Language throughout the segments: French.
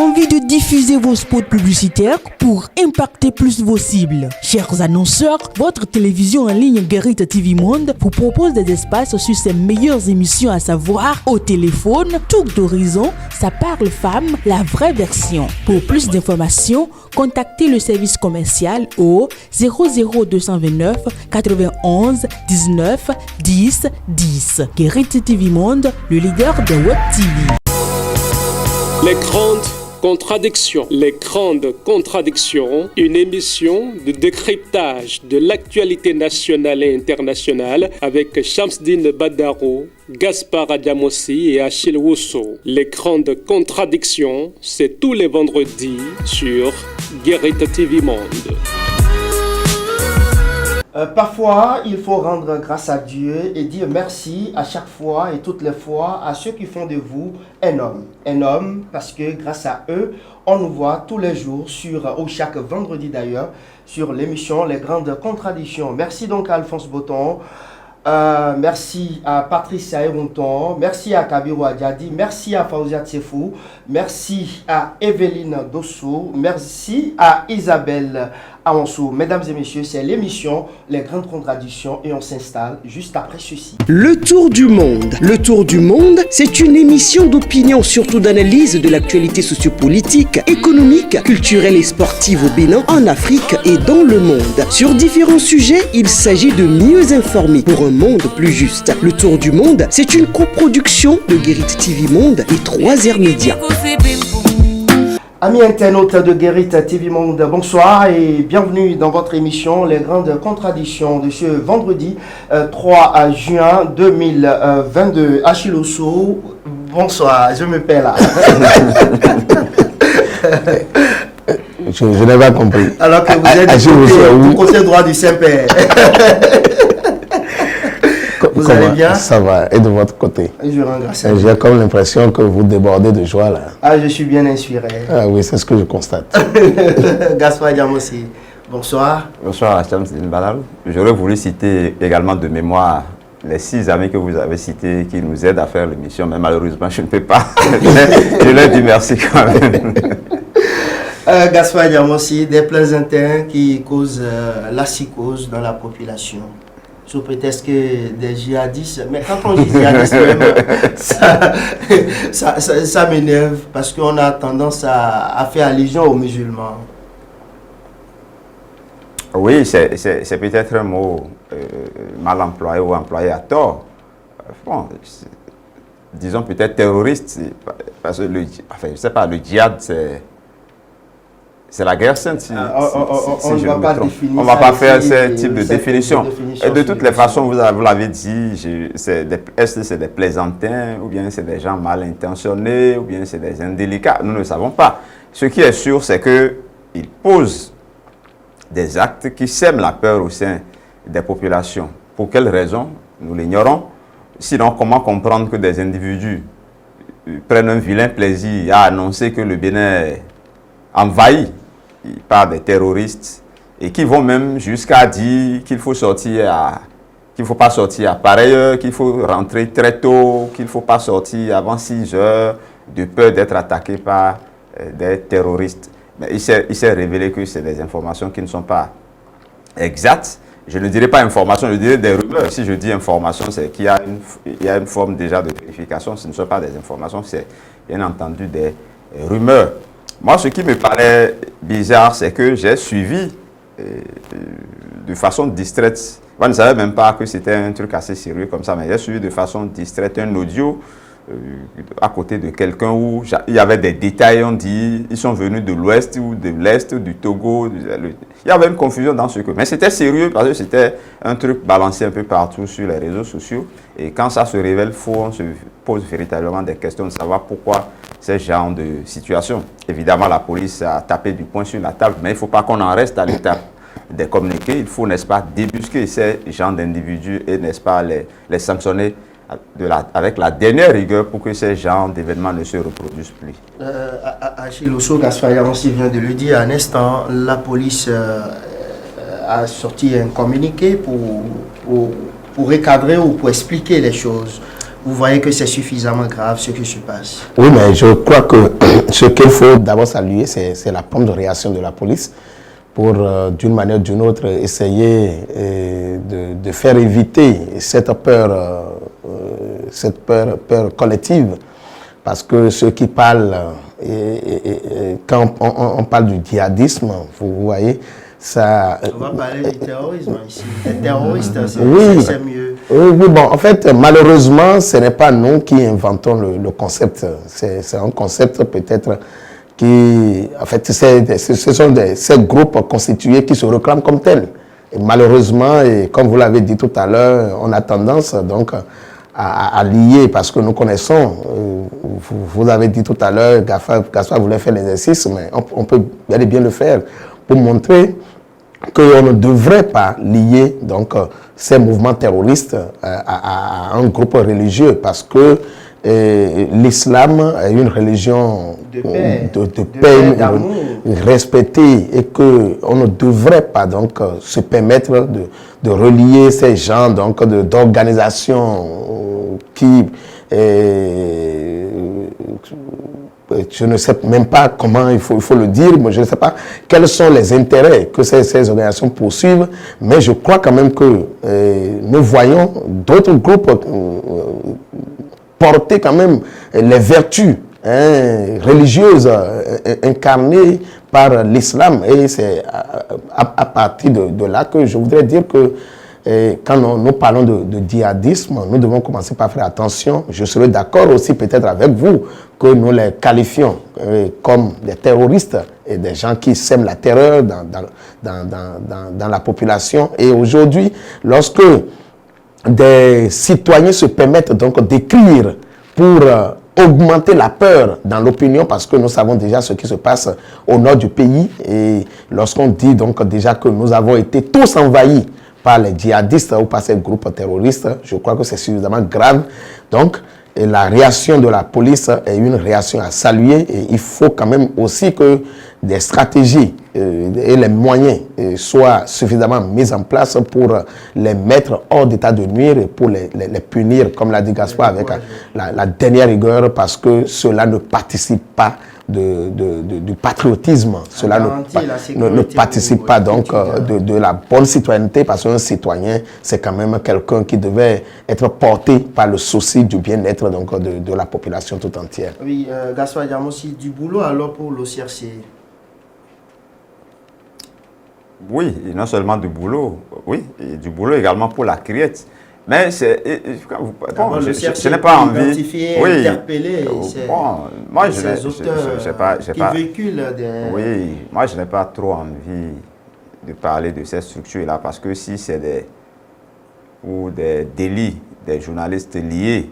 envie de diffuser vos spots publicitaires pour impacter plus vos cibles? Chers annonceurs, votre télévision en ligne Guérite TV Monde vous propose des espaces sur ses meilleures émissions, à savoir Au téléphone, Tour d'horizon, Ça parle femme, la vraie version. Pour plus d'informations, contactez le service commercial au 00229 91 19 10 10. Guérite TV Monde, le leader de Web TV. Les grandes contradictions. Les grandes contradictions, une émission de décryptage de l'actualité nationale et internationale avec Shamsdine Badaro, Gaspard Adjamossi et Achille Wusso. Les grandes contradictions, c'est tous les vendredis sur Guérite TV Monde. Parfois, il faut rendre grâce à Dieu et dire merci à chaque fois et toutes les fois à ceux qui font de vous un homme. Un homme parce que grâce à eux, on nous voit tous les jours ou chaque vendredi d'ailleurs, sur l'émission Les Grandes Contradictions. Merci donc à Alphonse Boton, merci à Patrice Aéronton, merci à Kabiru Adjadi, merci à Faouzia Tsefou, merci à Evelyne Dosso, merci à Isabelle Aonsou. Mesdames et messieurs, c'est l'émission Les Grandes Contradictions et on s'installe juste après ceci. Le Tour du Monde. Le Tour du Monde, c'est une émission d'opinion, surtout d'analyse de l'actualité sociopolitique, économique, culturelle et sportive au Bénin, en Afrique et dans le monde. Sur différents sujets, il s'agit de mieux informer pour un monde plus juste. Le Tour du Monde, c'est une coproduction de Guérite TV Monde et 3R Média. Amis internautes de Guérite TV Monde, bonsoir et bienvenue dans votre émission Les Grandes Contradictions de ce vendredi 3 juin 2022. Achille Wusso, bonsoir, je me perds là. Je n'ai pas compris. Alors que vous êtes du côté droit du Saint-Père. Vous allez bien? Ça va, et de votre côté? Je rends grâce à Dieu. J'ai comme l'impression que vous débordez de joie là. Ah, je suis bien inspiré. Ah oui, c'est ce que je constate. Gaspard Adjamossi, bonsoir. Bonsoir à Shamsdine Badaro. J'aurais voulu citer également de mémoire les 6 amis que vous avez cités qui nous aident à faire l'émission, mais malheureusement je ne peux pas. Je leur dis merci quand même. Gaspard Adjamossi, des plaies internes qui causent la psychose dans la population. Sous prétexte que des djihadistes, mais quand on dit djihadistes, ça m'énerve parce qu'on a tendance à faire allusion aux musulmans. Oui, c'est peut-être un mot mal employé ou employé à tort. Bon, disons peut-être terroriste, parce que je sais pas, le djihad c'est la guerre sainte, si on je ne va me pas trompe. définir On ne va pas faire ce type de cette définition. définition. Et de toutes les façons, vous l'avez dit, est-ce que c'est des plaisantins, ou bien c'est des gens mal intentionnés, ou bien c'est des indélicats? Nous ne savons pas. Ce qui est sûr, c'est qu'ils posent des actes qui sèment la peur au sein des populations. Pour quelles raisons? Nous l'ignorons. Sinon, comment comprendre que des individus prennent un vilain plaisir à annoncer que le Bénin est envahi par des terroristes et qui vont même jusqu'à dire qu'il faut pas sortir à pareille heure, qu'il faut rentrer très tôt, qu'il ne faut pas sortir avant 6 heures de peur d'être attaqué par des terroristes. Mais il s'est révélé que c'est des informations qui ne sont pas exactes. Je ne dirais pas information, je dirais des rumeurs. Si je dis information, c'est qu'il y a une forme déjà de vérification. Ce ne sont pas des informations, c'est bien entendu des rumeurs. Moi, ce qui me paraît bizarre, c'est que j'ai suivi de façon distraite. Moi, je ne savais même pas que c'était un truc assez sérieux comme ça, mais j'ai suivi de façon distraite un audio à côté de quelqu'un où il y avait des détails. On dit ils sont venus de l'ouest ou de l'est, du Togo. Il y avait une confusion dans ce que. Mais c'était sérieux parce que c'était un truc balancé un peu partout sur les réseaux sociaux. Et quand ça se révèle faux, on se pose véritablement des questions de savoir pourquoi ce genre de situation. Évidemment, la police a tapé du poing sur la table, mais il ne faut pas qu'on en reste à l'étape des communiqués. Il faut, n'est-ce pas, débusquer ces genres d'individus et, n'est-ce pas, les sanctionner avec la dernière rigueur pour que ces genres d'événements ne se reproduisent plus. Achille Wusso, Gaspard Adjamossi vient de le dire à un instant, la police a sorti un communiqué pour recadrer ou pour expliquer les choses. vous voyez que c'est suffisamment grave ce qui se passe? Oui, mais je crois que ce qu'il faut d'abord saluer, c'est la prompte réaction de la police pour, d'une manière ou d'une autre, essayer de faire éviter cette peur collective. Parce que ceux qui parlent, quand on parle du djihadisme, vous voyez, ça... On va parler du terrorisme ici. Les terroristes, oui, c'est mieux. Oui, bon, en fait, malheureusement, ce n'est pas nous qui inventons le concept. C'est un concept peut-être qui... En fait, ce sont ces groupes constitués qui se réclament comme tels. Et malheureusement, et comme vous l'avez dit tout à l'heure, on a tendance donc à lier, parce que nous connaissons, vous avez dit tout à l'heure, Gaspard voulait faire l'exercice, mais on peut bel et bien le faire pour montrer qu'on ne devrait pas lier donc, ces mouvements terroristes à un groupe religieux, parce que l'islam est une religion de paix, respectée, et qu'on ne devrait pas donc, se permettre de relier ces gens d'organisations qui... je ne sais même pas comment il faut le dire, mais je ne sais pas quels sont les intérêts que ces organisations poursuivent, mais je crois quand même que nous voyons d'autres groupes porter quand même les vertus religieuses incarnées par l'islam, et c'est à partir de là que je voudrais dire que quand nous parlons de djihadisme, nous devons commencer par faire attention. Je serai d'accord aussi peut-être avec vous que nous les qualifions comme des terroristes et des gens qui sèment la terreur dans la population. Et aujourd'hui, lorsque des citoyens se permettent donc d'écrire pour augmenter la peur dans l'opinion, parce que nous savons déjà ce qui se passe au nord du pays, et lorsqu'on dit donc déjà que nous avons été tous envahis par les djihadistes ou par ces groupes terroristes, je crois que c'est suffisamment grave. Donc, et la réaction de la police est une réaction à saluer, et il faut quand même aussi que des stratégies et les moyens soient suffisamment mis en place pour les mettre hors d'état de nuire et pour les punir, comme l'a dit Gaspard, avec la dernière rigueur, parce que cela ne participe pas du patriotisme. Cela ne participe pas donc de la bonne citoyenneté, parce qu'un citoyen, c'est quand même quelqu'un qui devait être porté par le souci du bien-être donc de la population tout entière. Oui, Gaspard, il y a aussi du boulot alors pour l'OCRC. Oui, et non seulement du boulot, oui, et du boulot également pour la criette. Mais c'est... Bon, je n'ai pas envie... Oui, interpeller moi, ces auteurs qui véhiculent des... Oui, moi, je n'ai pas trop envie de parler de ces structures-là, parce que si c'est des délits des journalistes liés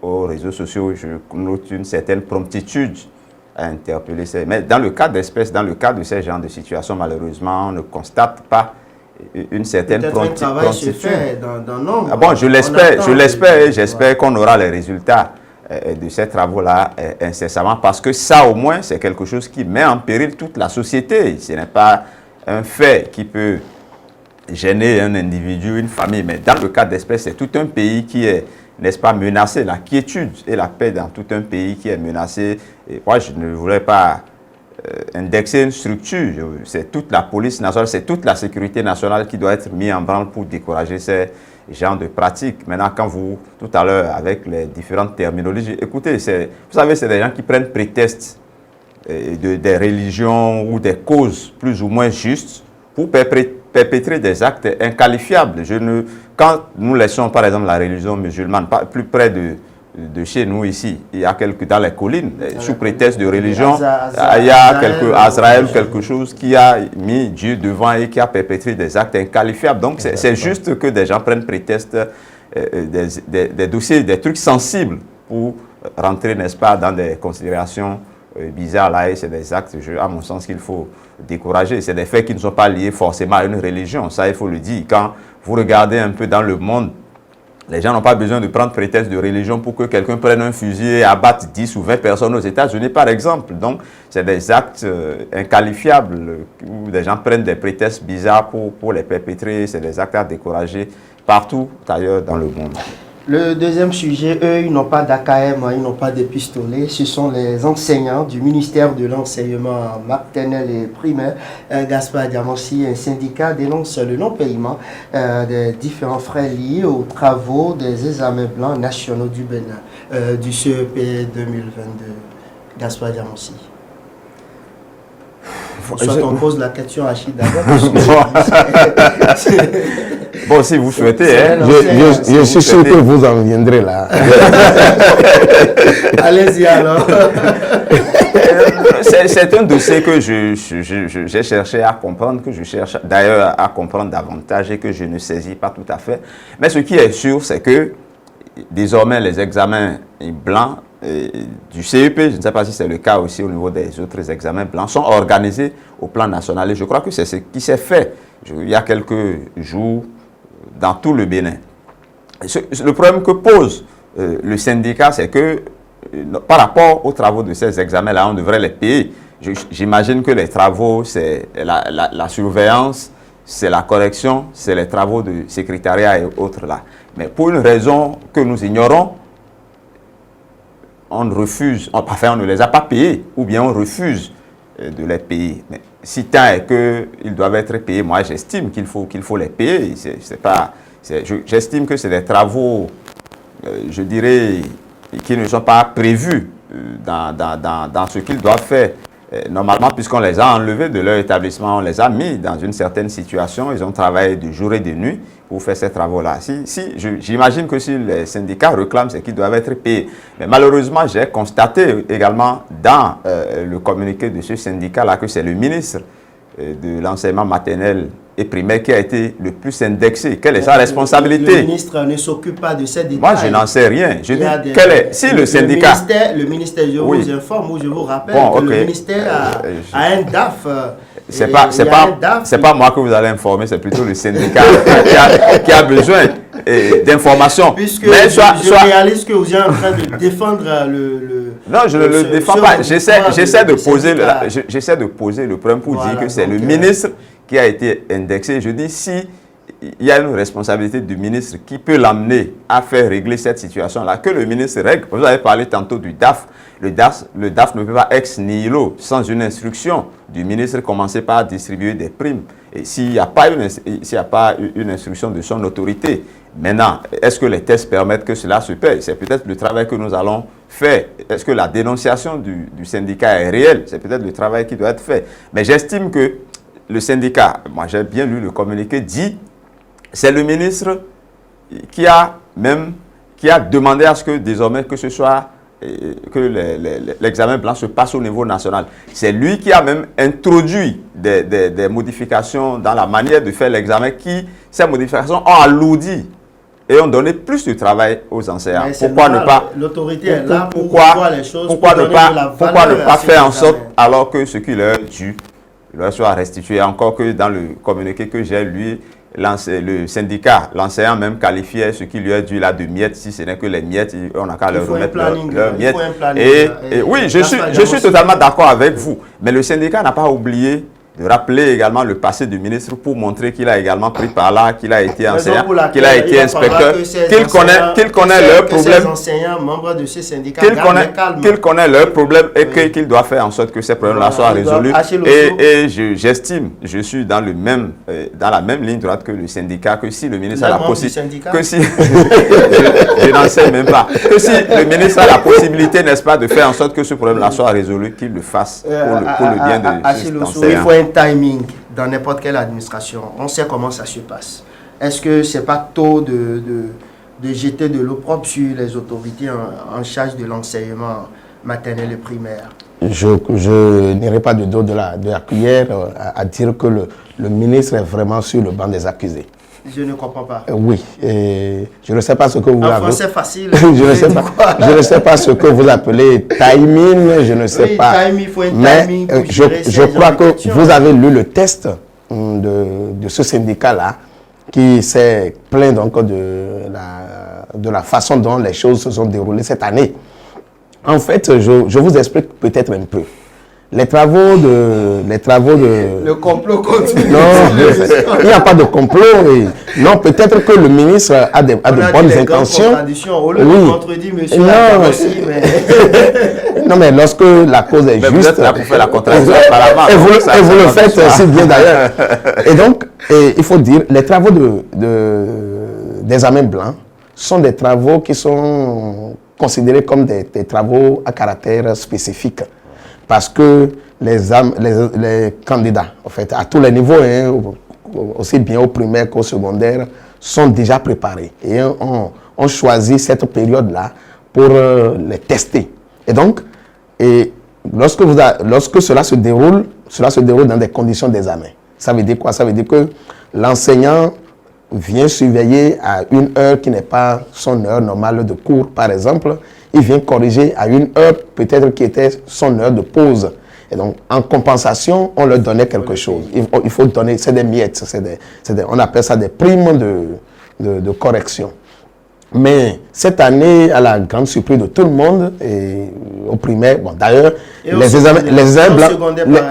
aux réseaux sociaux, je note une certaine promptitude à interpeller. Mais dans le cas d'espèces, dans le cas de ces genres de situations, malheureusement, on ne constate pas une certaine promptitude. Un travail se fait dans nombre. Ah bon, je l'espère, j'espère qu'on aura les résultats de ces travaux-là incessamment, parce que ça, au moins, c'est quelque chose qui met en péril toute la société. Ce n'est pas un fait qui peut gêner un individu, une famille, mais dans le cas d'espèces, c'est tout un pays qui est, n'est-ce pas, menacé, la quiétude et la paix dans tout un pays qui est menacé. Et moi, je ne voudrais pas indexer une structure, c'est toute la police nationale, c'est toute la sécurité nationale qui doit être mise en branle pour décourager ces genres de pratiques. Maintenant, quand vous, tout à l'heure, avec les différentes terminologies, écoutez, vous savez, c'est des gens qui prennent prétexte des religions ou des causes plus ou moins justes pour perpétrer des actes inqualifiables. Quand nous laissons, par exemple, la religion musulmane plus près de chez nous ici, il y a dans les collines, sous prétexte de religion, il y a Azraël, quelque chose qui a mis Dieu devant et qui a perpétré des actes inqualifiables. Donc c'est juste que des gens prennent prétexte des dossiers, des trucs sensibles pour rentrer, n'est-ce pas, dans des considérations bizarres là, et c'est des actes, à mon sens, qu'il faut décourager. C'est des faits qui ne sont pas liés forcément à une religion, ça il faut le dire. Quand vous regardez un peu dans le monde, les gens n'ont pas besoin de prendre prétexte de religion pour que quelqu'un prenne un fusil et abatte 10 ou 20 personnes aux États-Unis, par exemple. Donc, c'est des actes inqualifiables où des gens prennent des prétextes bizarres pour les perpétrer. C'est des actes à décourager partout ailleurs dans le monde. Le deuxième sujet, eux, ils n'ont pas d'AKM, ils n'ont pas de pistolet. Ce sont les enseignants du ministère de l'enseignement maternel et primaire. Gaspard Diamansi, un syndicat, dénonce le non-paiement des différents frais liés aux travaux des examens blancs nationaux du Bénin, du CEP 2022. Gaspard Diamansi. Soit on pose la question à Chida. Bon, si vous souhaitez, hein, je suis sûr que vous en viendrez là. Allez-y alors. C'est un dossier que j'ai cherché à comprendre, que je cherche d'ailleurs à comprendre davantage et que je ne saisis pas tout à fait. Mais ce qui est sûr, c'est que désormais les examens blancs du CEP, je ne sais pas si c'est le cas aussi au niveau des autres examens blancs, sont organisés au plan national. Et je crois que c'est ce qui s'est fait il y a quelques jours dans tout le Bénin. Le problème que pose le syndicat, c'est que par rapport aux travaux de ces examens-là, on devrait les payer. J'imagine que les travaux, c'est la surveillance, c'est la correction, c'est les travaux de secrétariat et autres là. Mais pour une raison que nous ignorons, on refuse, enfin on ne les a pas payés, ou bien on refuse de les payer. Mais si tant est qu'ils doivent être payés, moi j'estime qu'il faut les payer. J'estime que c'est des travaux, je dirais, qui ne sont pas prévus dans ce qu'ils doivent faire. Normalement, puisqu'on les a enlevés de leur établissement, on les a mis dans une certaine situation, ils ont travaillé de jour et de nuit pour faire ces travaux-là. J'imagine que si les syndicats réclament, c'est qu'ils doivent être payés. Mais malheureusement, j'ai constaté également dans le communiqué de ce syndicat-là que c'est le ministre de l'enseignement maternel et primaire qui a été le plus indexé. Quelle est sa responsabilité? Le ministre ne s'occupe pas de ces détails. Moi, je n'en sais rien. Je dis, si le syndicat... Le ministère, je vous informe ou je vous rappelle que le ministère a un DAF. C'est pas moi que vous allez informer, c'est plutôt le syndicat qui a besoin d'informations. Puisque je réalise que vous êtes en train de défendre non, je ne le défends pas. J'essaie de poser le problème pour dire que c'est le ministre qui a été indexé. Je dis, si il y a une responsabilité du ministre qui peut l'amener à faire régler cette situation-là, que le ministre règle. Vous avez parlé tantôt du DAF. Le DAF ne peut pas ex nihilo, sans une instruction du ministre, commencer par distribuer des primes. Et s'il n'y a pas une instruction de son autorité, maintenant, est-ce que les tests permettent que cela se paye? C'est peut-être le travail que nous allons faire. Est-ce que la dénonciation du syndicat est réelle? C'est peut-être le travail qui doit être fait. Mais j'estime que le syndicat, moi j'ai bien lu le communiqué, dit c'est le ministre qui a demandé à ce que désormais que ce soit que l'examen blanc se passe au niveau national. C'est lui qui a même introduit des modifications dans la manière de faire l'examen ces modifications ont alourdi et ont donné plus de travail aux enseignants. Pourquoi ne pas... L'autorité est là pour voir les choses, pourquoi ne pas faire en sorte, alors que ce qui leur est dû leur soit restitué, encore que dans le communiqué que j'ai lu, le syndicat, l'enseignant même qualifiait ce qui lui est dû là de miettes, si ce n'est que les miettes, on n'a qu'à leur remettre leurs miettes. Et oui, je suis totalement d'accord avec vous, mais le syndicat n'a pas oublié de rappeler également le passé du ministre pour montrer qu'il a également pris par là, qu'il a été enseignant, qu'il a été inspecteur, qu'il connaît leurs problèmes, qu'il connaît leurs problèmes et qu'il doit faire en sorte que ces problèmes-là soient résolus. Et j'estime, je suis dans la même ligne droite que le syndicat, que si le ministre a la possibilité, je n'en sais même pas, que si le ministre a la possibilité, n'est-ce pas, de faire en sorte que ce problème-là soit résolu, qu'il le fasse pour le bien de l'enseignant. Timing dans n'importe quelle administration, on sait comment ça se passe. Est-ce que c'est pas tôt de jeter de l'eau propre sur les autorités en charge de l'enseignement maternel et primaire? Je n'irai pas du dos de la cuillère à dire que le ministre est vraiment sur le banc des accusés. Je ne comprends pas. Oui, je ne sais pas ce que vous avez. En français facile. je ne sais pas ce que vous appelez timing, je ne sais pas. Timing, il faut un timing. Mais je crois que vous avez lu le test de ce syndicat-là qui s'est plaint donc de la façon dont les choses se sont déroulées cette année. En fait, je vous explique peut-être un peu. les travaux de... Le complot continue. Non, il n'y a pas de complot. Non, peut-être que le ministre a de bonnes intentions. On le contredit, monsieur. Non, mais lorsque la cause est juste... Vous êtes là pour faire la contradiction apparemment. Et vous le faites aussi bien d'ailleurs. Et donc, il faut dire, les travaux des Amens blancs sont des travaux qui sont considérés comme des travaux à caractère spécifique. Parce que les candidats, en fait, à tous les niveaux, hein, aussi bien au primaire qu'au secondaire, sont déjà préparés. Et on choisit cette période-là pour les tester. Et donc, lorsque cela se déroule dans des conditions d'examen. Ça veut dire quoi? Ça veut dire que l'enseignant vient surveiller à une heure qui n'est pas son heure normale de cours, par exemple. Il vient corriger à une heure peut-être qui était son heure de pause. Et donc, en compensation, on leur donnait quelque chose. Il faut donner, c'est des miettes, on appelle ça des primes de correction. Mais cette année, à la grande surprise de tout le monde, et au primaire, bon d'ailleurs, les examens blancs,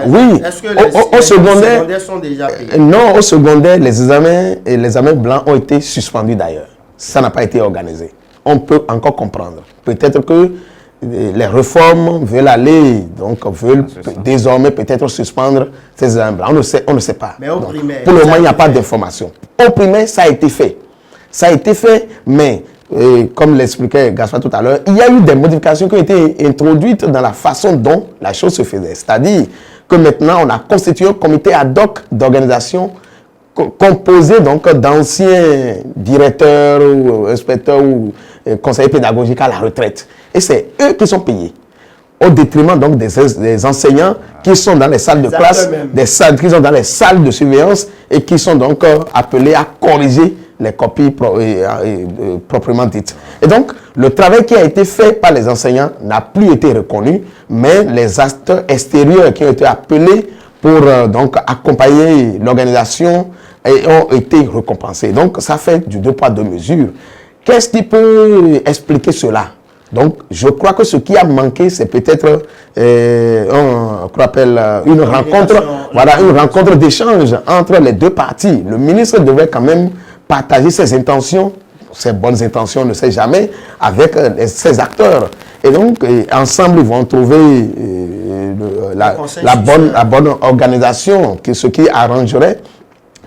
oui, est-ce que les secondaires sont déjà payés? Non, au secondaire, les examens blancs ont été suspendus d'ailleurs. Ça n'a pas été organisé. On peut encore comprendre. Peut-être que les réformes veulent aller, donc veulent désormais peut-être suspendre ces examens blancs. On ne sait pas. Mais au primaire, pour le moment, il n'y a pas d'information. Au primaire, ça a été fait. Ça a été fait, mais comme l'expliquait Gaspard tout à l'heure, il y a eu des modifications qui ont été introduites dans la façon dont la chose se faisait. C'est-à-dire que maintenant, on a constitué un comité ad hoc d'organisation composé donc d'anciens directeurs ou inspecteurs ou conseillers pédagogiques à la retraite. Et c'est eux qui sont payés. Au détriment donc des enseignants qui sont dans les salles de classe, qui sont dans les salles de surveillance et qui sont donc appelés à corriger les copies proprement dites. Et donc, le travail qui a été fait par les enseignants n'a plus été reconnu, mais les acteurs extérieurs qui ont été appelés pour donc accompagner l'organisation ont été récompensés. Donc, ça fait du 2 poids 2 mesures. Qu'est-ce qui peut expliquer cela? Donc, je crois que ce qui a manqué, c'est peut-être une rencontre d'échange entre les deux parties. Le ministre devait quand même partager ses intentions, ses bonnes intentions, on ne sait jamais, avec ses acteurs. Et donc, ensemble, ils vont trouver la bonne organisation, ce qui arrangerait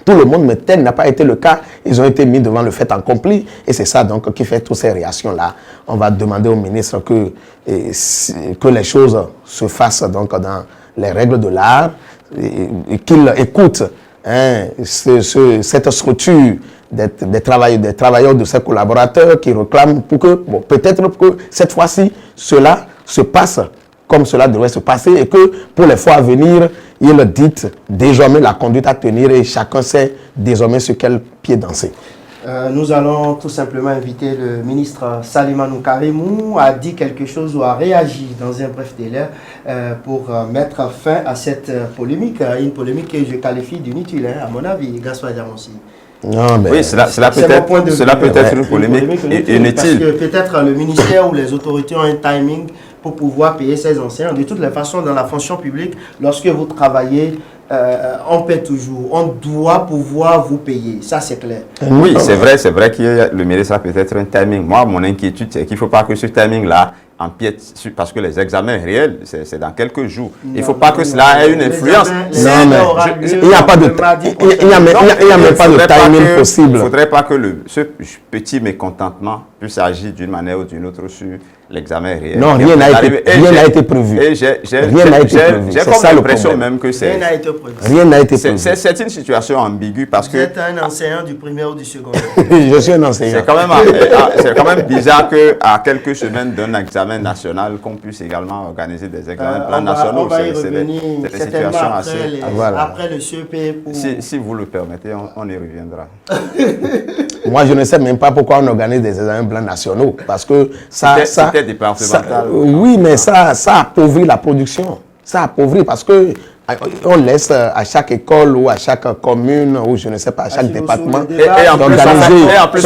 tout le monde, mais tel n'a pas été le cas. Ils ont été mis devant le fait accompli. Et c'est ça donc qui fait toutes ces réactions-là. On va demander au ministre que les choses se fassent donc dans les règles de l'art et qu'il écoute cette structure des travailleurs, de ses collaborateurs qui réclament pour que, peut-être que cette fois-ci, cela se passe comme cela devrait se passer et que pour les fois à venir, il dit désormais la conduite à tenir et chacun sait désormais sur quel pied danser. Nous allons tout simplement inviter le ministre Salimanou Karimou à dire quelque chose ou à réagir dans un bref délai pour mettre fin à cette polémique, une polémique que je qualifie d'inutile, à mon avis, Gaspard Diamonsi. Non, mais oui, cela peut être une polémique inutile. Parce que peut-être le ministère ou les autorités ont un timing pour pouvoir payer ces enseignants. De toutes les façons, dans la fonction publique, lorsque vous travaillez, on paie toujours. On doit pouvoir vous payer. Ça, c'est clair. Oui, c'est vrai que le ministre a peut-être un timing. Moi, mon inquiétude, c'est qu'il ne faut pas que ce timing-là empiète, parce que les examens réels, c'est dans quelques jours. Il ne faut pas que cela ait une influence. Non, mais il n'y a pas de même pas de timing possible. Il ne faudrait pas que ce petit mécontentement puisse agir d'une manière ou d'une autre sur l'examen réel. Non, rien n'a été prévu. J'ai comme l'impression même que c'est... Rien n'a été prévu. C'est une situation ambiguë parce que... Vous êtes un enseignant du primaire ou du secondaire. Je suis un enseignant. C'est quand même bizarre qu'à quelques semaines d'un examen national, qu'on puisse également organiser des examens nationaux. On va y revenir c'est des situations assez... Après le CEP. Si vous le permettez, on y reviendra. Moi, je ne sais même pas pourquoi on organise des examens blancs nationaux. Parce que ça... C'était départemental. Oui, mais ça appauvrit la production. Ça appauvrit parce que on laisse à chaque école ou à chaque commune ou je ne sais pas, à chaque département Et en plus,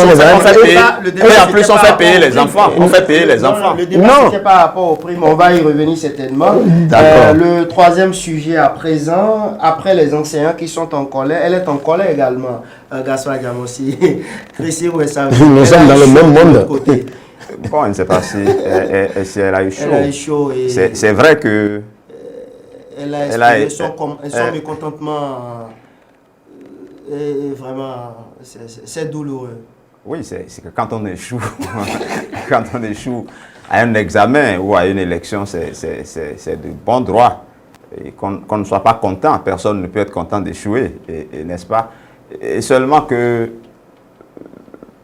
on fait payer les enfants. On fait payer les enfants. Le débat, c'était par rapport aux primes. On va y revenir certainement. Le troisième sujet à présent, après les enseignants qui sont en colère, elle est en colère également. Gaspard Diam aussi. Chrissy, où est ça? Nous sommes dans le même monde. Bon, je ne sais pas si elle a eu chaud. Elle a eu chaud. C'est vrai que elle a exprimé son mécontentement. Et vraiment, c'est douloureux. Oui, c'est que quand on échoue, à un examen ou à une élection, c'est de bon droit. Et qu'on ne soit pas content, personne ne peut être content d'échouer, n'est-ce pas? Et seulement que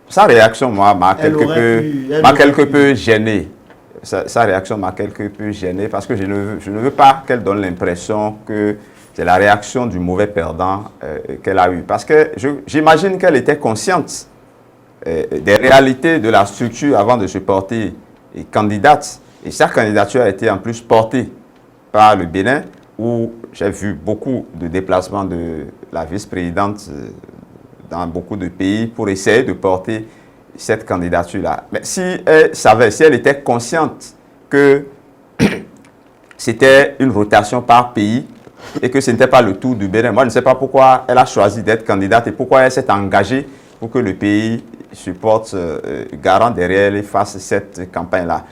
sa réaction, moi, m'a quelque peu gêné. Sa réaction m'a quelque peu gêné parce que je ne veux pas qu'elle donne l'impression que c'est la réaction du mauvais perdant qu'elle a eue. Parce que j'imagine qu'elle était consciente des réalités de la structure avant de se porter candidate. Et sa candidature a été en plus portée par le Bénin, où j'ai vu beaucoup de déplacements de la vice-présidente dans beaucoup de pays pour essayer de porter cette candidature-là. Mais si elle savait, si elle était consciente que c'était une rotation par pays et que ce n'était pas le tour du Bénin, moi je ne sais pas pourquoi elle a choisi d'être candidate et pourquoi elle s'est engagée pour que le pays se porte garant derrière elle et fasse cette campagne-là.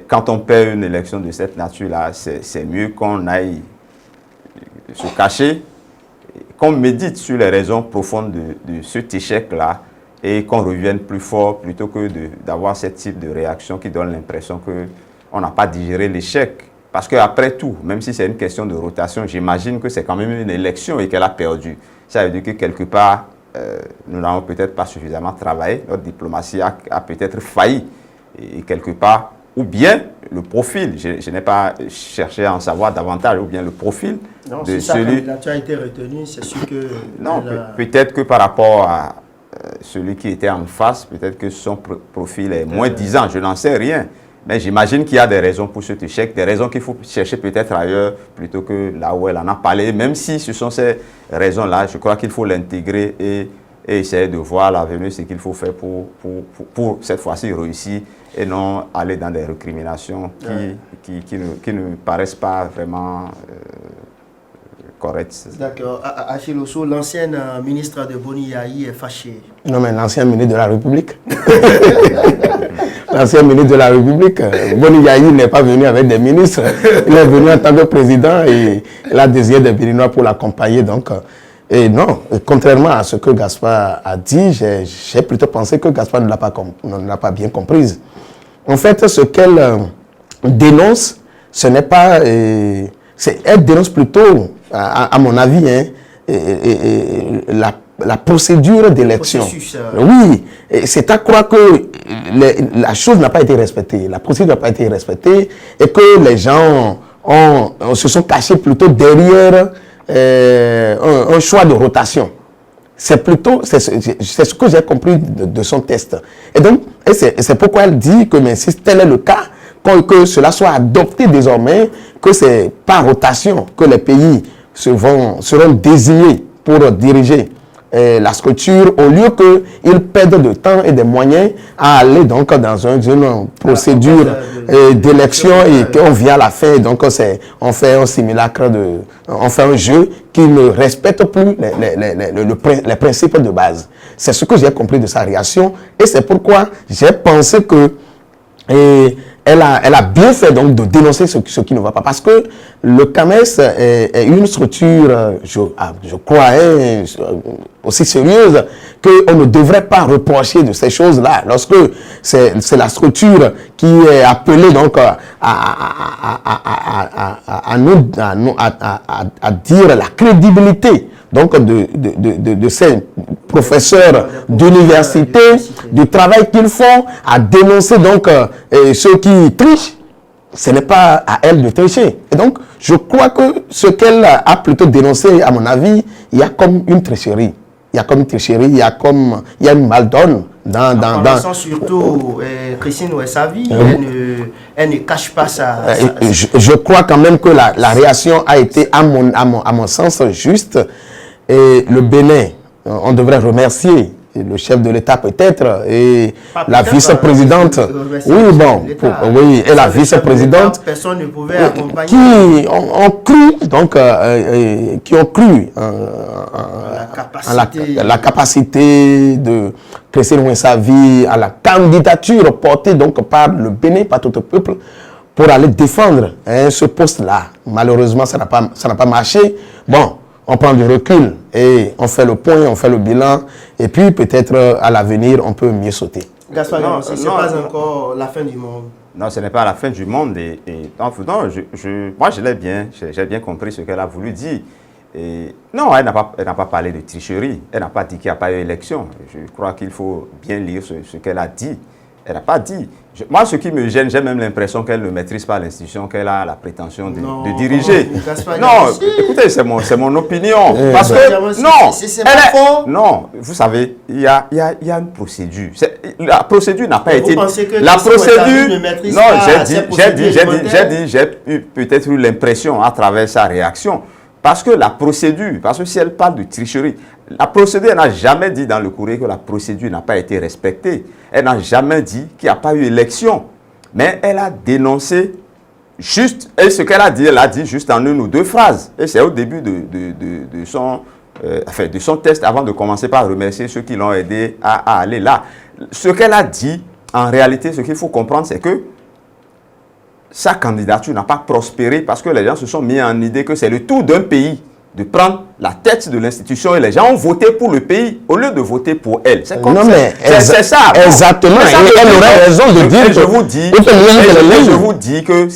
Quand on perd une élection de cette nature-là, c'est mieux qu'on aille se cacher, qu'on médite sur les raisons profondes de cet échec-là et qu'on revienne plus fort plutôt que d'avoir ce type de réaction qui donne l'impression qu'on n'a pas digéré l'échec. Parce qu'après tout, même si c'est une question de rotation, j'imagine que c'est quand même une élection et qu'elle a perdu. Ça veut dire que quelque part, nous n'avons peut-être pas suffisamment travaillé, notre diplomatie a peut-être failli et quelque part, ou bien le profil, je n'ai pas cherché à en savoir davantage, ou bien le profil de celui... Non, si sa candidature a été retenue, c'est sûr que... Non, peut-être que par rapport à celui qui était en face, peut-être que son profil est moins disant, je n'en sais rien. Mais j'imagine qu'il y a des raisons pour cet échec, des raisons qu'il faut chercher peut-être ailleurs plutôt que là où elle en a parlé. Même si ce sont ces raisons-là, je crois qu'il faut l'intégrer et essayer de voir l'avenir, ce qu'il faut faire pour cette fois-ci réussir et non aller dans des récriminations qui ne paraissent pas vraiment correctes. D'accord. Achille Osso, l'ancienne ministre de Boni Yayi est fâchée. Non, mais l'ancien ministre de la République. L'ancien ministre de la République, Boni Yayi n'est pas venu avec des ministres. Il est venu en tant que président et il a désiré des Béninois pour l'accompagner. Donc, et non, contrairement à ce que Gaspard a dit, j'ai plutôt pensé que Gaspard ne l'a pas bien comprise. En fait, ce qu'elle dénonce, ce n'est pas... elle dénonce plutôt, à mon avis, la procédure d'élection. Oui, c'est à croire que la chose n'a pas été respectée, la procédure n'a pas été respectée et que les gens se sont cachés plutôt derrière un choix de rotation. C'est ce que j'ai compris de son test. Et donc, c'est pourquoi elle dit que mais si tel est le cas, que cela soit adopté désormais, que c'est par rotation que les pays seront désignés pour diriger la structure au lieu qu'ils perdent de temps et des moyens à aller donc dans une procédure d'élection et qu'on vient à la fin. Donc on fait un simulacre, on fait un jeu qui ne respecte plus les principes de base. C'est ce que j'ai compris de sa réaction et c'est pourquoi j'ai pensé que elle a bien fait donc de dénoncer ce qui ne va pas. Parce que le CAMES est une structure, je crois, aussi sérieuse qu'on ne devrait pas reprocher de ces choses-là. Lorsque c'est la structure qui est appelée donc à dire la crédibilité donc de ces professeurs d'université, du travail qu'ils font, à dénoncer donc ceux qui trichent, ce n'est pas à elle de tricher. Et donc, je crois que ce qu'elle a plutôt dénoncé, à mon avis, il y a comme une tricherie. Il y a comme une tricherie, il y a une maldonne Dans surtout Christine Ouessavi, elle ne cache pas ça. Je crois quand même que la réaction a été, à mon sens, juste. Et le Bénin, on devrait remercier le chef de l'État peut-être et la vice-présidente. Oui, bon, oui, et la vice-présidente. Personne ne pouvait accompagner. Qui ont cru, donc, qui ont cru la capacité de Christine Ouessavi, à la candidature portée donc par le Bénin, par tout le peuple, pour aller défendre ce poste-là. Malheureusement, ça n'a pas marché. Bon. On prend du recul et on fait le point, on fait le bilan. Et puis, peut-être, à l'avenir, on peut mieux sauter. Gaspard, ce n'est pas encore la fin du monde. Non, ce n'est pas la fin du monde. Moi, j'ai bien compris ce qu'elle a voulu dire. Non, elle n'a pas parlé de tricherie. Elle n'a pas dit qu'il n'y a pas eu élection. Je crois qu'il faut bien lire ce qu'elle a dit. Elle n'a pas dit. Moi, ce qui me gêne, j'ai même l'impression qu'elle ne maîtrise pas l'institution qu'elle a la prétention de diriger. Non, écoutez, c'est mon opinion. Parce que, non, vous savez, il y a une procédure. La procédure n'a pas été... La procédure... Non, j'ai peut-être eu l'impression à travers sa réaction. Parce que la procédure, parce que si elle parle de tricherie, la procédure, elle n'a jamais dit dans le courrier que la procédure n'a pas été respectée. Elle n'a jamais dit qu'il n'y a pas eu élection. Mais elle a dénoncé juste, et ce qu'elle a dit, elle a dit juste en une ou deux phrases. Et c'est au début de son test, avant de commencer par remercier ceux qui l'ont aidé à aller là. Ce qu'elle a dit, en réalité, ce qu'il faut comprendre, c'est que sa candidature n'a pas prospéré parce que les gens se sont mis en idée que c'est le tour d'un pays de prendre la tête de l'institution et les gens ont voté pour le pays au lieu de voter pour elle. C'est comme c'est ça. Exactement. Elle aurait raison de dire. Je vous dis que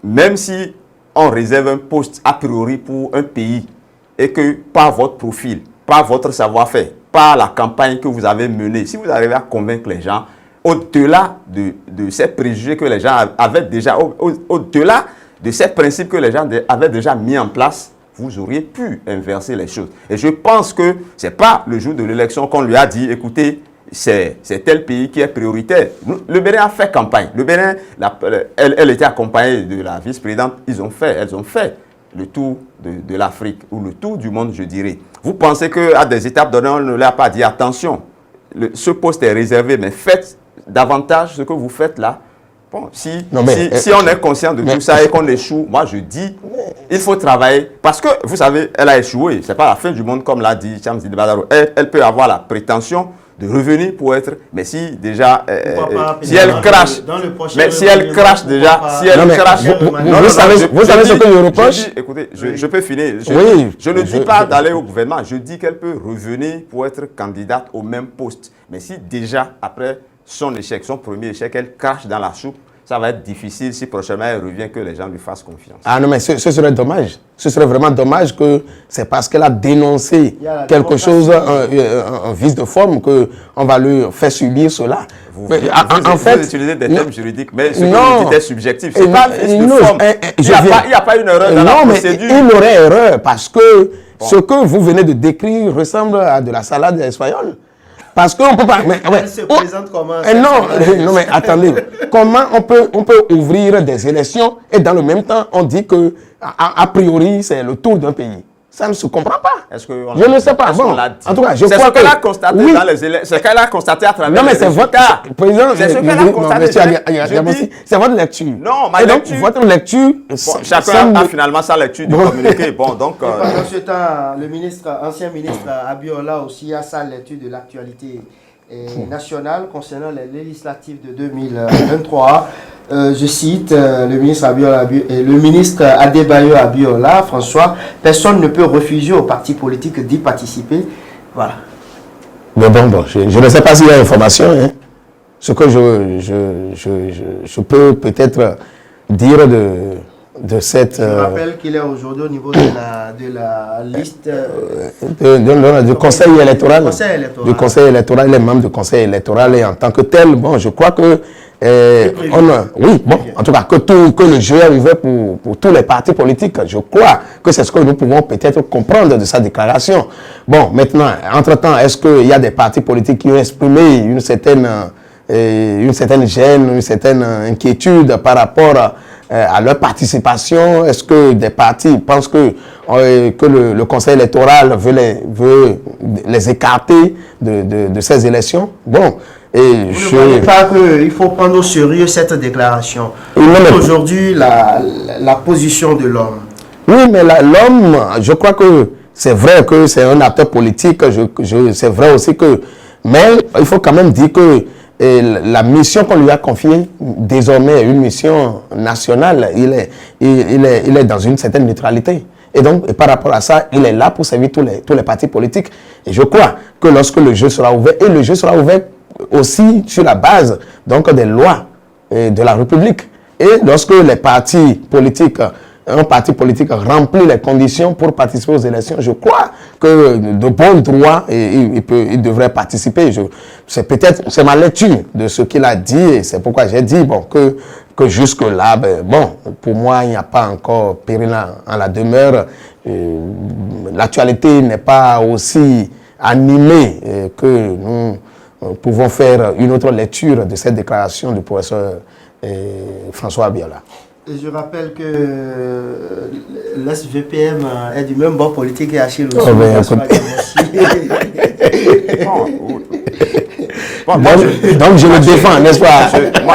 même si on réserve un poste a priori pour un pays et que par votre profil, par votre savoir-faire, par la campagne que vous avez menée, si vous arrivez à convaincre les gens, au-delà de ces préjugés que les gens avaient déjà, au-delà de ces principes que les gens avaient déjà mis en place, vous auriez pu inverser les choses. Et je pense que ce n'est pas le jour de l'élection qu'on lui a dit, écoutez, c'est tel pays qui est prioritaire. Le Bénin a fait campagne. Le Bénin, elle était accompagnée de la vice-présidente. Elles ont fait le tour de l'Afrique, ou le tour du monde, je dirais. Vous pensez qu'à des étapes données, on ne leur a pas dit, attention, ce poste est réservé, mais faites davantage ce que vous faites là. Bon, si on est conscient de tout ça et qu'on échoue, moi je dis, il faut travailler. Parce que, vous savez, elle a échoué. Ce n'est pas la fin du monde, comme l'a dit Cham Zidi Badaro. Elle peut avoir la prétention de revenir pour être... Mais si déjà... si elle crache... Mais si elle crache déjà... Si elle crache... Vous savez ce que je reproche? Écoutez, je peux finir. Je ne dis pas d'aller au gouvernement. Je dis qu'elle peut revenir pour être candidate au même poste. Mais si déjà, après son échec, son premier échec, elle crache dans la soupe, ça va être difficile si prochainement elle revient que les gens lui fassent confiance. Ah non, mais ce serait dommage. Ce serait vraiment dommage que c'est parce qu'elle a dénoncé quelque chose, un vice de forme, qu'on va lui faire subir cela. Vous utilisez des termes juridiques, mais ce que vous dites est subjectif. C'est pas un vice de forme. Il n'y a pas une erreur dans la procédure. Il y aurait erreur parce que ce que vous venez de décrire ressemble à de la salade espagnole. Parce qu'on ne peut pas... Elle se présente comment non, mais attendez. Comment on peut ouvrir des élections et dans le même temps, on dit que a priori, c'est le tour d'un pays? Ça ne se comprend pas. Je ne sais pas. Bon, en tout cas, je crois que... C'est ce qu'elle a constaté dans les élections. C'est ce qu'elle a constaté à travers les résultats. C'est ce qu'elle a constaté. C'est votre lecture. Non, ma lecture... Donc, votre lecture... Chacun a finalement sa lecture du communiqué. Bon, donc... Pendant ce temps, le ancien ministre Abiola aussi a sa lecture de l'actualité nationale concernant les législatives de 2023. Je cite le ministre Adebayo Abiola, François, personne ne peut refuser aux partis politiques d'y participer. Voilà. Mais bon, je ne sais pas s'il y a information. Ce que je peux peut-être dire de cette... Je rappelle qu'il est aujourd'hui au niveau de la liste... du conseil électoral. Du conseil électoral, les membres du conseil électoral. Et en tant que tel, bon, je crois que oui, bon, en tout cas, que le jeu est ouvert pour tous les partis politiques. Je crois que c'est ce que nous pouvons peut-être comprendre de sa déclaration. Bon, maintenant, entre-temps, est-ce qu'il y a des partis politiques qui ont exprimé une certaine gêne, une certaine inquiétude par rapport à leur participation? Est-ce que des partis pensent que le Conseil électoral veut les écarter de ces élections? Bon, et je ne crois pas qu'il faut prendre au sérieux cette déclaration. Aujourd'hui, la position de l'homme. Oui, mais l'homme, je crois que c'est vrai que c'est un acteur politique, c'est vrai aussi que... Mais il faut quand même dire que la mission qu'on lui a confiée, désormais, est une mission nationale. Il est dans une certaine neutralité. Et donc, par rapport à ça, il est là pour servir tous les partis politiques. Et je crois que lorsque le jeu sera ouvert, et le jeu sera ouvert aussi sur la base donc, des lois de la République. Et lorsque les partis politiques, un parti politique remplit les conditions pour participer aux élections, je crois que de bon droit, il devrait participer. C'est ma lecture de ce qu'il a dit, et c'est pourquoi j'ai dit bon, que jusque-là, pour moi, il n'y a pas encore péril en la demeure. L'actualité n'est pas aussi animée que nous pouvons faire une autre lecture de cette déclaration du professeur François Abiola. Et je rappelle que l'SVPM est du même bord politique et Achille aussi. Donc je le défends, n'est-ce pas?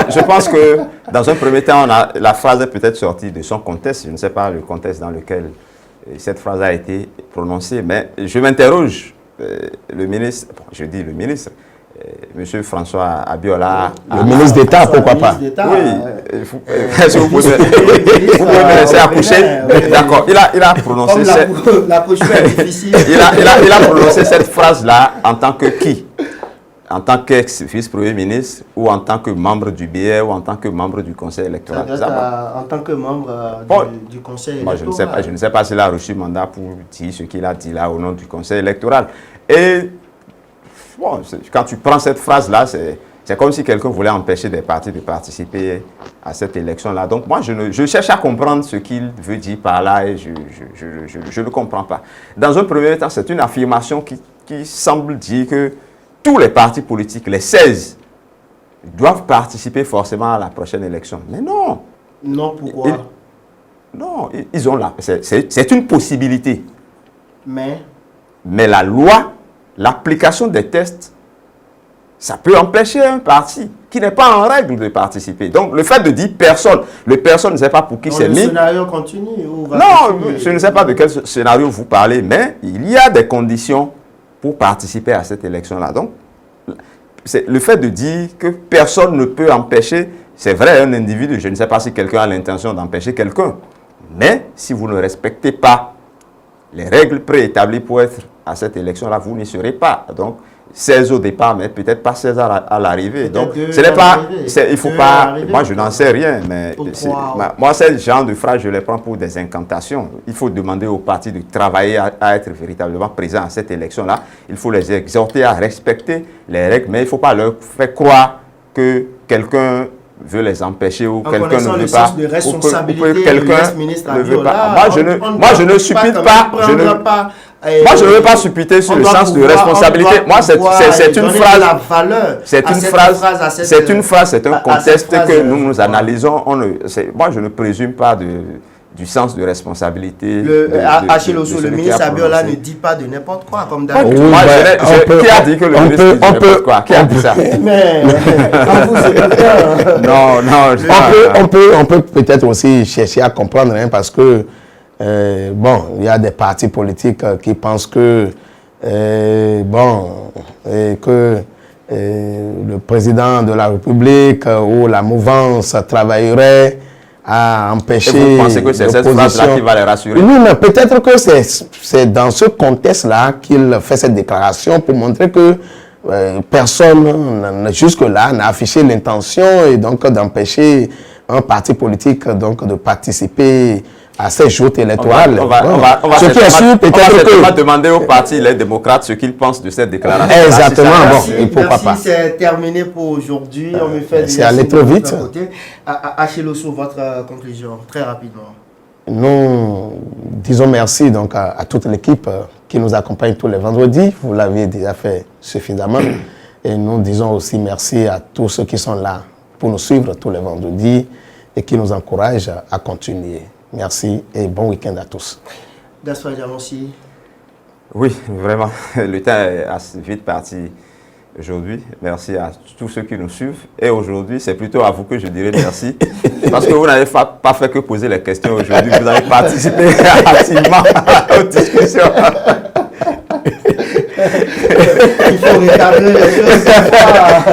Je pense que dans un premier temps, la phrase est peut-être sortie de son contexte. Je ne sais pas le contexte dans lequel cette phrase a été prononcée, mais je m'interroge. Le ministre, Monsieur François Abiola... Le ministre d'État, pourquoi pas? Oui. Est-ce que vous pouvez me laisser accoucher? D'accord. Il a prononcé... Il a prononcé cette phrase-là en tant que qui? En tant qu'ex-vice-premier ministre ou en tant que membre du BIE ou en tant que membre du Conseil électoral? En tant que membre du Conseil électoral. Moi, je ne sais pas s'il a reçu mandat pour dire ce qu'il a dit là au nom du Conseil électoral. Bon, quand tu prends cette phrase-là, c'est comme si quelqu'un voulait empêcher des partis de participer à cette élection-là. Donc moi, je cherche à comprendre ce qu'il veut dire par là et je ne comprends pas. Dans un premier temps, c'est une affirmation qui semble dire que tous les partis politiques, les 16, doivent participer forcément à la prochaine élection. Mais non. Non, pourquoi? Ils ont là. C'est une possibilité. Mais la loi, l'application des tests, ça peut empêcher un parti qui n'est pas en règle de participer. Donc, le fait de dire personne, personne ne sait pas pour qui c'est mis. Le scénario continue ou va continuer? Je ne sais pas de quel scénario vous parlez, mais il y a des conditions pour participer à cette élection-là. Donc, le fait de dire que personne ne peut empêcher, c'est vrai, un individu, je ne sais pas si quelqu'un a l'intention d'empêcher quelqu'un, mais si vous ne respectez pas les règles préétablies pour être à cette élection-là, vous n'y serez pas. Donc, 16 au départ, mais peut-être pas 16 à l'arrivée. Donc, ce n'est pas... Il faut pas... Moi, je n'en sais rien, mais... Moi, ce genre de phrases, je les prends pour des incantations. Il faut demander aux partis de travailler à être véritablement présents à cette élection-là. Il faut les exhorter à respecter les règles, mais il ne faut pas leur faire croire que quelqu'un veut les empêcher ou quelqu'un ne veut pas, ou quelqu'un ne veut pas. Moi, je ne suppute pas. Moi, je ne veux pas supputer sur le sens de responsabilité. Moi, c'est une phrase. C'est une phrase, c'est un contexte que nous analysons. Moi, je ne présume pas du sens de responsabilité. Achille Osso, le ministre Abiola ne dit pas de n'importe quoi, comme d'habitude. Qui a dit que le ministre dit n'importe quoi? Qui a dit ça? On peut peut-être aussi chercher à comprendre, parce que il y a des partis politiques qui pensent que le président de la République ou la mouvance travaillerait à empêcher. Et vous pensez que c'est cette phrase-là qui va les rassurer? Oui, mais peut-être que c'est dans ce contexte-là qu'il fait cette déclaration pour montrer que personne jusque-là n'a affiché l'intention et donc d'empêcher un parti politique donc de participer à ces joutes électorales. On va Ce qui est sûr, peut-être que... demander aux partis, les démocrates, ce qu'ils pensent de cette déclaration. Exactement, Merci, bon, pourquoi pas. c'est terminé pour aujourd'hui. On me fait c'est allé trop vite. Achille Osso, votre conclusion, très rapidement. Nous disons merci donc à toute l'équipe qui nous accompagne tous les vendredis. Vous l'avez déjà fait suffisamment. Et nous disons aussi merci à tous ceux qui sont là pour nous suivre tous les vendredis et qui nous encouragent à continuer. Merci et bon week-end à tous. Gaspard Diamossi. Oui, vraiment, le temps est assez vite parti aujourd'hui. Merci à tous ceux qui nous suivent. Et aujourd'hui, c'est plutôt à vous que je dirais merci. Parce que vous n'avez pas fait que poser les questions aujourd'hui. Vous avez participé activement aux discussions. Il faut recadrer les choses.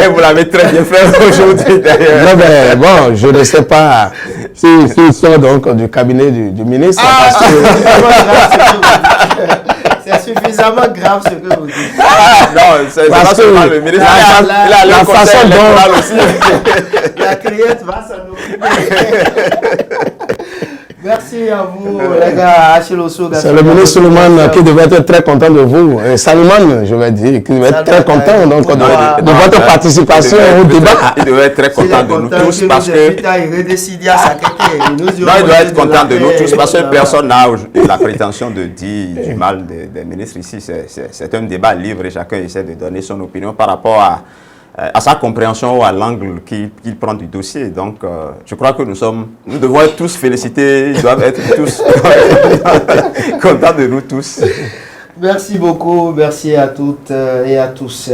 Et vous l'avez très bien fait aujourd'hui d'ailleurs. Non, mais bon, je ne sais pas s'ils sont donc du cabinet du ministre. Parce que... C'est suffisamment grave ce que vous dites. Non, c'est pas seulement le ministre. Il a la façon dont aussi. La criette va s'en occuper. Merci à vous, les gars. Achille Osso. C'est le ministre Souleymane qui devait être très content de vous. Salman, je vais dire, qui devait être très content donc, de votre participation au débat. Il devait être très content de nous tous parce que... il doit être content de nous tous parce que personne n'a la prétention de dire du mal des ministres ici. C'est un débat libre et chacun essaie de donner son opinion par rapport à sa compréhension ou à l'angle qu'il prend du dossier. Donc, je crois que nous devons être tous félicités, ils doivent être tous contents de nous tous. Merci beaucoup, merci à toutes et à tous.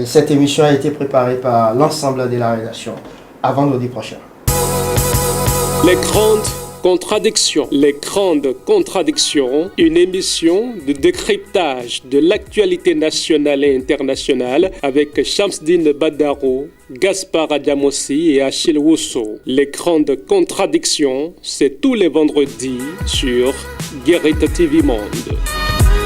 Cette émission a été préparée par l'ensemble de la rédaction. À vendredi prochain. Les grandes contradictions. Les grandes contradictions, une émission de décryptage de l'actualité nationale et internationale avec Shamsdine Badaro, Gaspard Diamossi et Achille Osso. Les grandes contradictions, c'est tous les vendredis sur Guérite TV Monde.